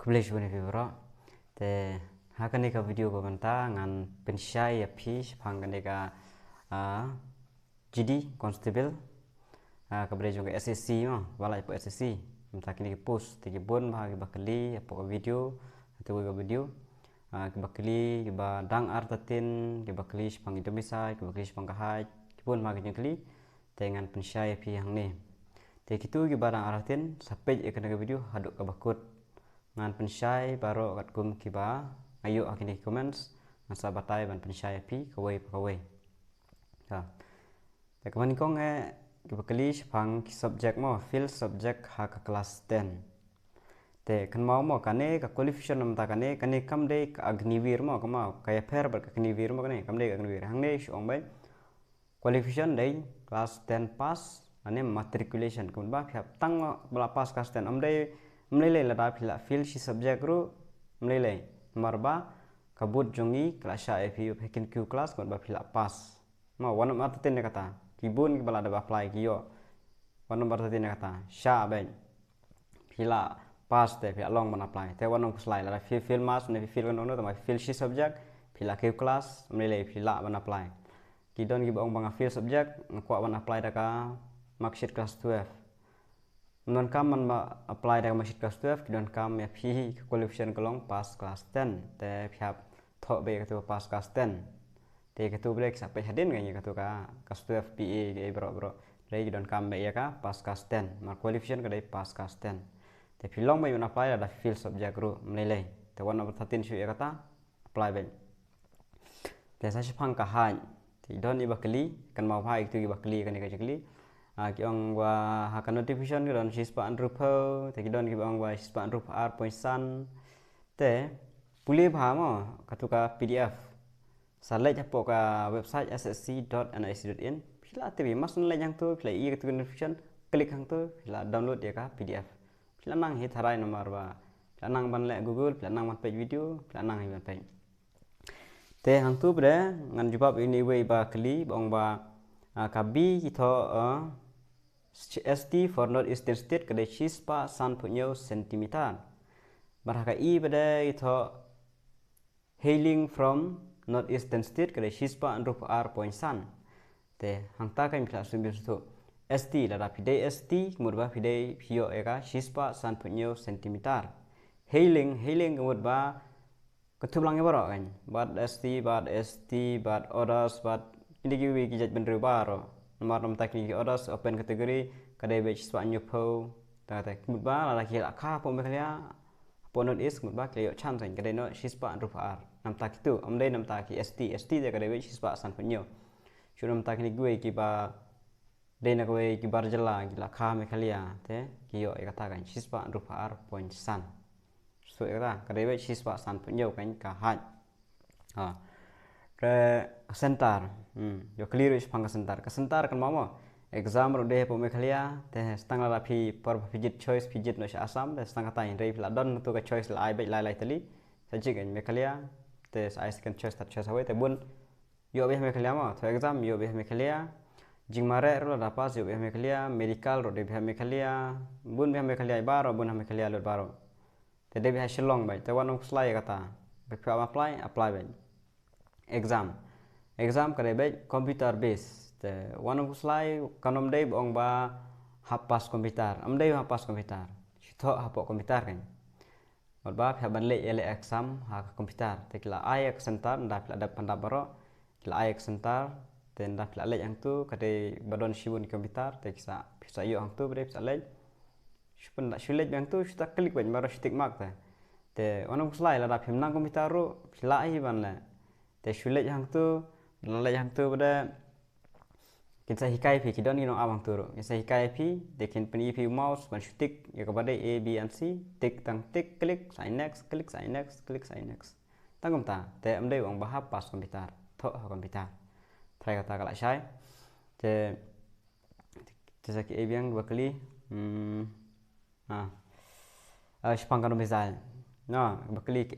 Kublai shuni vibro te hakane ka video ko banta ngan pensyai ya pi hangane ka GD constable kablai juga SSC ma balai po SSC mta kini post te bon bahagi bakali apa video atau ga video ke bakali ke ba dang artatin ke bakali pang Indonesia ke bakali pang kahai ke bon bahagi jengkli dengan pensyai pi hang ni te kitu ke barang artatin sampai ke video haduk ka bakut ngan pensyai baro kat kum kiba ayo akini comments masa batai ban pensyai pi kawai ha te kaman kong ke bakali pang subject mo field subject ha ka kelas 10 te kan mau mo kane ka qualification nam ta kane kam de ka agnivir mo kama kaya per ber ka agnivir mo kane kam de ka agnivir hang ne shong bai qualification dei class 10 pass ane matriculation kun ba phap tang bala pass class 10 am dei mlele la da phila field si subject ru mlele marba kabut jongi kelas a fu hekin q class kun ba phila pass ma wan ma tatin ne kata kibun ki bala da apply ki yo wan nomor tatin ne kata sha ben phila pass te phila long ban apply te wan nom slide la field mass ne field kan no ta field si subject phila q class mlele phila ban apply ki don ki bang bang field subject ko ban apply da ka marksheet class 12 non kam man apply da marksheet class 12 ki don kam ya phi qualification kolong pass class 10 te phap tho be ka tu pass class 10 te ka tu break sampai hadin ngai ka tu ka class 12 PA ke bro dai ki don kam be ya ka pass class 10 mar qualification ka dai pass class 10 te phi long mai apply da field subject ru mlele te wan number 13 shu ya kata apply ben te sa phang ka hai thì don ni bakali kan mau hai tu bakali kan ka jekli ki ong wa hakan notification ki don sispa andrupo te ki don ki ong wa sispa andrup r.san te puli bha mo katuka PDF salai japo ka website ssc.nic.in phila te bi mas nlai jang tu phila i ka notification klik hang tu phila download ya ka PDF phila nang hi tharai nomor ba phila nang ban le Google phila nang ban page video phila nang hi ban page te hang tu bre ngan jawab ini we ba kli bong ba kabi kitho ST for North Eastern State kada chispa san punyo centimeter baraka i bade kitho hailing from North Eastern State kada chispa andrup r.san te hang ta kai mithla sumbi su ST la da pide ST murba pide phio eka chispa san punyo centimeter hailing murba ketub lang baro kan bad ST bad orders bad ini ki jaj benru baro nomor nom tak ni orders open category kadai batch swa nyu pho ta ta mutba la ki la kha po me khalia ponot is mutba ke chan san kadai no shispa ruf r nam tak tu amdai nam tak ki ST de kadai batch swa san punyo chu nam tak ni gue ki ba de na gue ki bar jala ki la kha me khalia te ki yo e kata kan shispa ruf r point san so era kadai batch siswa san punyo kan ka hai ke center yo clear is pang center ka center kan mamo exam ro de po me khalia te stang la phi por physics choice physics no asam te stang ta in rei la don tu ka choice la ai bai lai tali sa ji kan me khalia te ai second choice ta choice hawe te bun yo be me khalia mo to exam yo be me khalia jing mare ro la pas yo be me khalia medical ro de be me khalia bun be me khalia baro bun me khalia lo baro te de ha shilong bai te wanong slide kata be apply bai exam kare bai computer base te wanong slide kanom dei bong ba hapas komputer am dei hapas komputer tho hapo komputer kan bot ba pha ban le ele exam ha komputer te kila ai center nda pla da panda baro kila ai center te nda pla le yang tu kade badon shibun komputer te kisa yo hang tu bre psa le shpun shulet bang tu shta klik ban maro shtik mak te wanong slide la da phim nang komputer ro phila hi ban la te shulet hang tu la hang tu bada kinsa hikai phi kidon ni no awang tu ro kinsa hikai phi de kin pani phi mouse ban shtik ya ka bade a b and c tik tang tik klik sign next click sign next tangom ta te am dei wang ba ha pas komputer tho ha komputer try kata kala sai te sa ki aviang bakali Spangkan domisal. No, baklik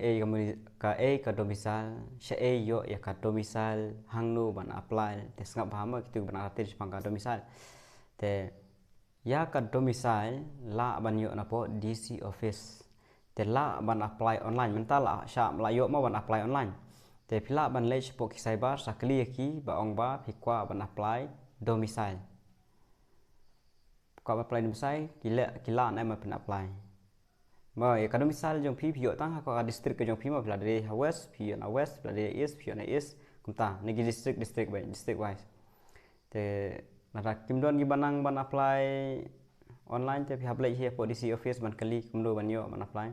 ka domisal, sya yo ya ka domisal hangnu ban apply te sngap bahama kitu ban arti spangkan domisal. Te ya ka domisal la ban yo na po DC office. te la ban apply online mentah la sya melayu mau ban apply online te pila ban lej po ki cyber sakli ki ba ong ba phikwa ban apply domicile ko apply domicile kila na ma ban apply ma ya ka domicile jong phi phio tang ko district ke jong phi ma pila de west phi na west pila de east phi na east kumta negi district by district wise te nara kim don gi banang ban apply online te phi hablai he po DC office ban kali kumdo ban yo ban apply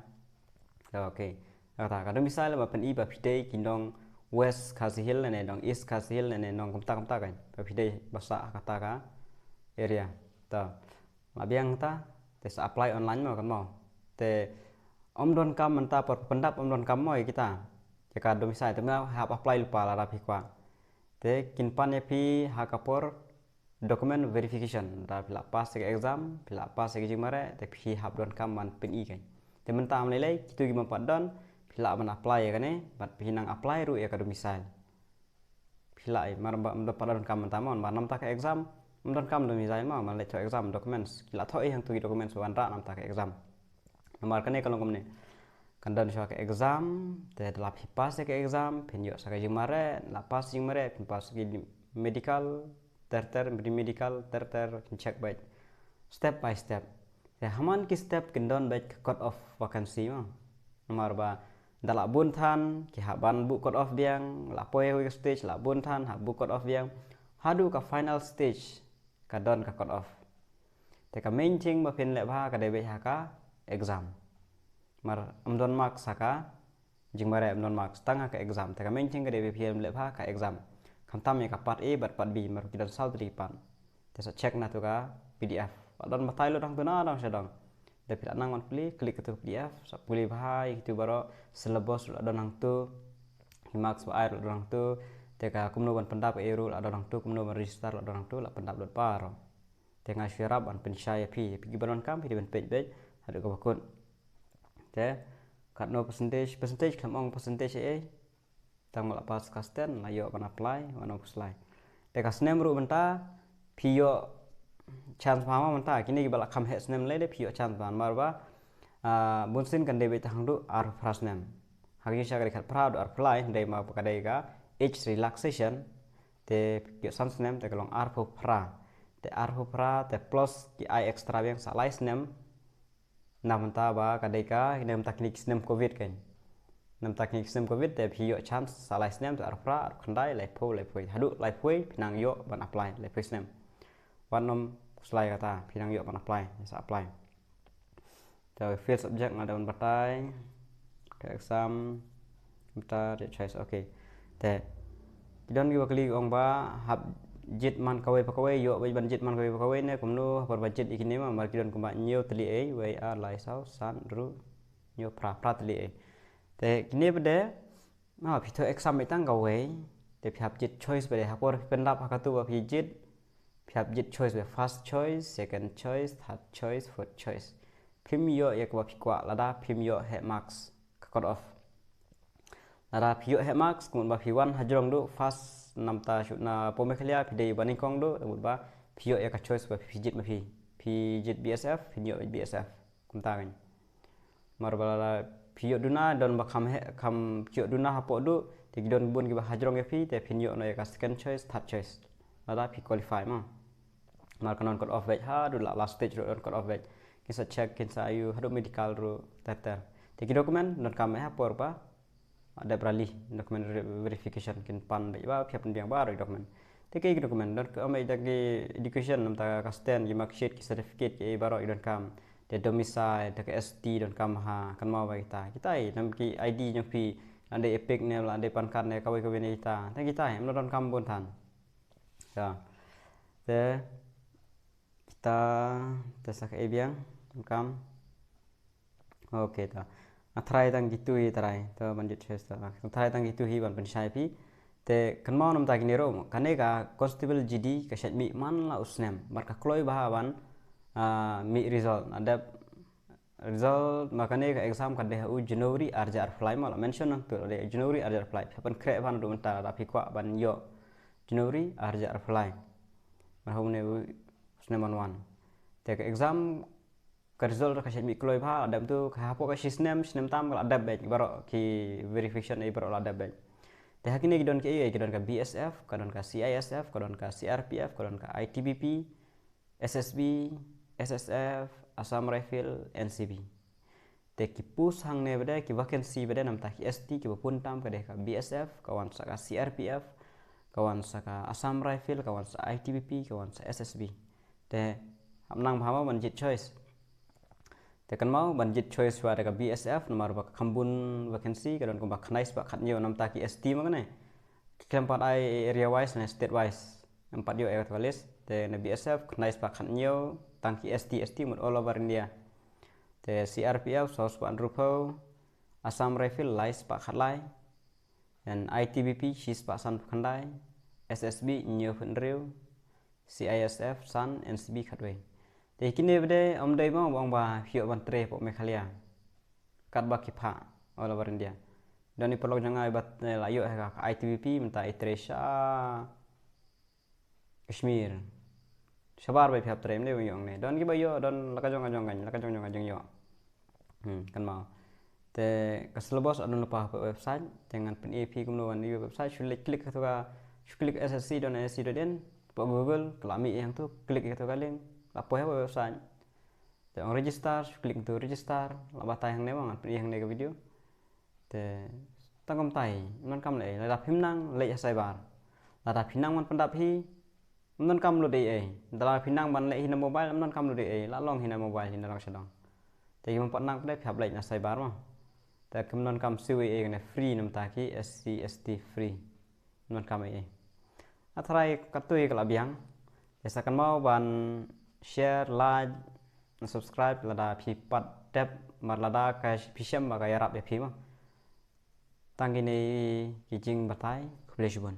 okay kata kadang misalnya bapen i bapidei kindong west kasihil nene dong east kasihil nene nong kumta kan bapidei bahasa kata ka area ta labiang ta te apply online mau kan mau te om don kam menta per pendap om don kam moi kita jika domisai te ha apply lupa la rapi kwa te kinpan ya pi ha kapor document verification da pila pas ke exam pila pas ke jimare te pi hab don kam man pen i kan te menta am lelai kitu gi mampat don pila man apply ya kane bat pinang apply ru ya ka domisile pila ai mar ba padon kam menta mon ba nam ta ke exam don kam domisile ma man le to exam documents kila thoi hang tu documents wan ra nam ta ke exam mar kane kalong komne kandan sha ke exam te la pi pas ke exam pin yo sa ke jimare la pas jimare pin pas ke medical ter medical ter check baik step by step ya haman ki step kendon baik cut off vacancy ma nomor ba dalak bun than ki haban bu cut off biang la poe stage la bun than ha bu cut off biang hadu ka final stage ka don ka cut off te ka main thing ba pin le ba ka de be ha ka exam mar amdon mark saka jingmare amdon mark tanga ka exam te ka main thing ka de be pm le ba ka exam kam tam ya ka part A bat part B mar kita sal tri pan te sa check na tu ka PDF dan matai lo dang tu na dang sedang de pila nang on pli klik tu PDF sa puli bahai itu baro syllabus lo dang tu marks ba air lo dang tu te ka kumno ban pendap eru lo dang tu kumno ban register lo dang tu la pendap lo paro te ngai syarab an pensyaya pi baron kam pi ben page hadu ka bakun te kat no percentage kam ong percentage tang mal pas kasten la yo ban apply wan apply te ka snem ru benta pio chance ma benta kini bala kham he snem le de pio chance ban marba bunsin kan debe tang du ar frasnem hagi sha kali khat proud ar apply de ma ka de ga age relaxation te pio sans snem te kalong ar pho pra te ar pho pra te plus ki I extra yang salai snem namenta ba ka de ka nem teknik snem covid kan nam teknik snem covid te phi yo chance salai snem tu arpra khandai lai phoi hadu lai phoi pinang yo ban apply lai phoi snem wan nom slide kata pinang yo ban apply sa apply te field subject ngada ban batai ke exam kita de choice okay te don gi bakli ong ba hab jit man kawai yo ban jit man kawai ne kumno par budget ikini ma mar kidon kumba nyo tli e we a lai sau san ru nyo pra tli e te kini bede ma phito exam mai tang gawe te phap jit choice bede hakor pendap hakatu ba phijit phap jit choice be first choice second choice third choice fourth choice phim yo yak ba phikwa lada phim yo he marks cut off lada phio he marks kun ba phi1 hajrong do first namta na pome khalia phidei bani kong do ba phio yak choice ba phijit ma phijit BSF phio BSF kumta kan marbala pio duna don ba kham pio duna hapo du te don bun ki ba hajrong ya phi te phinyo no ya second choice third choice lada phi qualify ma mar kanon cut off batch ha du la last stage ro cut off batch kisa check kinsa ayu hadu medical ro tata te ki document don kam ha por ba ada beralih document verification kin pan ba phi pen biang ba ro document te ki document don ka mai dagi education nam ta ka stand ki mark sheet ki certificate ki ba ro don kam de domicile de ST don kam ha kan mau ba kita ai nam ki ID nyong pi ande epic ne la ande pan card ne kawai kawai ne kita ta kita em don kam bon than ya te kita tesak e biang kam okay ta atrai tang gitu hi trai to banjit chesta atrai tang gitu hi ban pensai pi te kan mau nam ta ki ne ro kane ka constable GD ka shat mi man la usnem mar ka kloi bahawan mi result ada result makane ka exam ka de u January arja apply mal mention nang tu de January arja apply pan kre ban du menta ra phi kwa ban yo January arja apply mar hom ne usnem man wan te ka exam result ka mi kloi pha adab tu ka hapo ka system tam ka adab baik baro ki verification ai baro adab baik te hakini gidon ke gidon ka BSF kadon ka CISF kadon ka CRPF kadon ka ITBP SSB SSF Assam Rifle NCB te ki pus hang ne bede ki vacancy bede nam ta ki ST ki pun tam ka de ka BSF kawan sa ka CRPF kawan sa ka Assam Rifle kawan sa ITBP kawan sa SSB te hamnang bhama banjit choice te kan mau banjit choice wa ka BSF nomor ba khambun vacancy kadon ko ba khnais ba khatnyo nam ta ki ST ma ne keempat ai area wise na state wise empat yo ayat walis te na BSF khnais ba khatnyo tangki ST mun all over India te CRPF sos pa andrupo Assam Rifle lais pa khatlai dan ITBP shis pa san khandai SSB nyo phunriu CISF san NCB khatwe te kini bede omdai ma bang ba hio ban tre po Meghalaya kat ba kipha all over India dan ni perlu jangan bat layo ka ITBP minta Itresha Kashmir Sabar bai phap trem ne yong ne don ki ba yo don laka jong yo kan mau te kaslobos adun lupa website jangan pen AP kumno ni website sulit klik atau ka klik SSC don SC don po Google kelami yang tu klik itu kali apa ya website te on register klik tu register laba tai hang ne bang pen yang ne video te tangom tai non kam le la phim nang le sai bar la phim nang man pandap hi non kam lo dei dala pinang ban le hina mobile non kam lo dei la long hina mobile hina lang sedang te yom pat nang ple phap le na sai bar ma te kam non kam siwi ne free nam ta ki SC ST free non kam athrai katui kala biang desa kan mau ban share like subscribe lada phi pat tap mar lada ka phisham ba ka yarap de phi ma tangini kijing batai khlejubon